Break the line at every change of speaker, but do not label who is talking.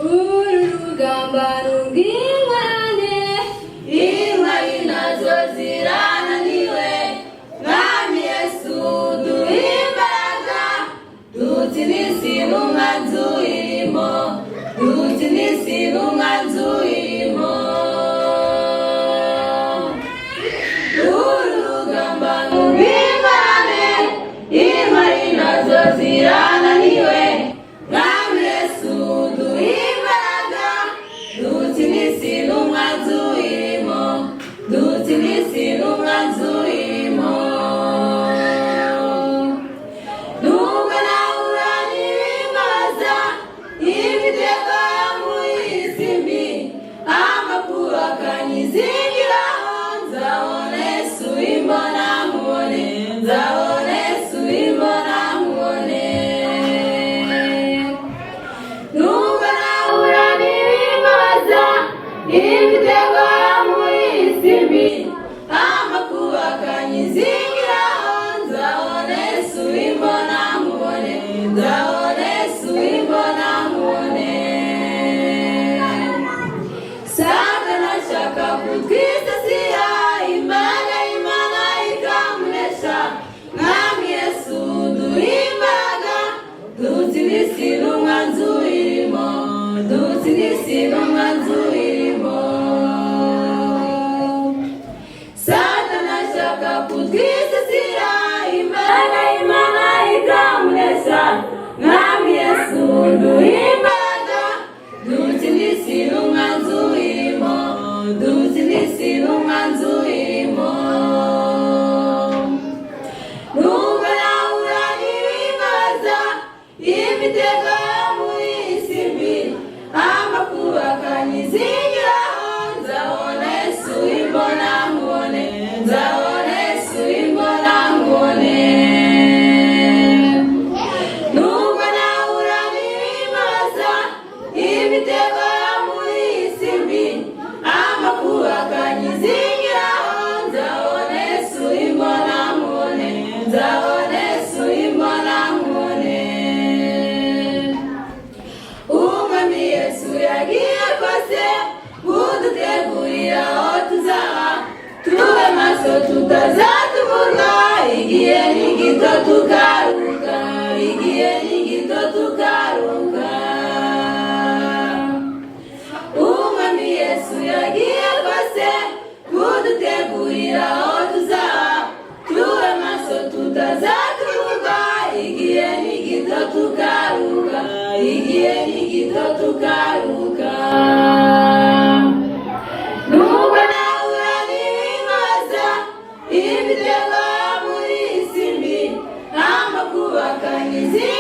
urugamba rw'ingwane,
intwari nazo zirananiwe, mwami Yesu duhe imbaraga, dutinise n'umwanzi urimo, dutinise n'umwanzi urimo. Urugamba rw'ingwane, intwari nazo zirananiwe, mwami Yesu duhe imbaraga, dutinise n'umwanzi urimo, dutinise n'umwanzi urimo. Nubwo nahura n'ibimaza, imitego yo muri isi mbi, amakuba akanyizingiraho, nzabona Yesu imbona nkubone, nzabona Yesu imbona nkubone. Nubwo nahura n'ibimaza, imitego yo muri isi mbi, amakuba akanyizingiraho, nzabona Yesu imbona nkubone, nzabona Yesu imbona nkubone. Satani ashaka kutwisasira, Imana ikamunesha, mwami Yesu duhe imbaraga, dutinise n'umwanzi urimo, dutinise n'umwanzi urimo. Satani ashaka kutwisasira, Imana ikamunesha, mwami Yesu duhe imbaraga, dutinise n'umwanzi urimo, dutinise n'umwanzi urimo. Nubwo nahura n'ibimaza, imitego yo muri isi mbi, amakuba akanyizingiraho, nzabona Yesu imbona nkubone, nzabona Yesu imbona nkubone. Nubwo nahura n'ibimaza, imitego yo muri isi mbi, amakuba akanyizingiraho, nzabona Yesu imbona nkubone, nzabona Yesu imbona nkubone. Umwami Yesu yagiye kose kudutegurira aho tuzaba, tube maso tutazatubura, igihe ni gito tugaruka, igihe ni gito tugaruka. Umwami Yesu yagiye kose kudutegurira aho tuzaba, tube maso tutazatubura, igihe ni gito tugaruka, igihe ni gito tugaruka. Nubwo nahura n'ibimaza, imitego yo muri isi mbi, amakuba akanyizingiraho,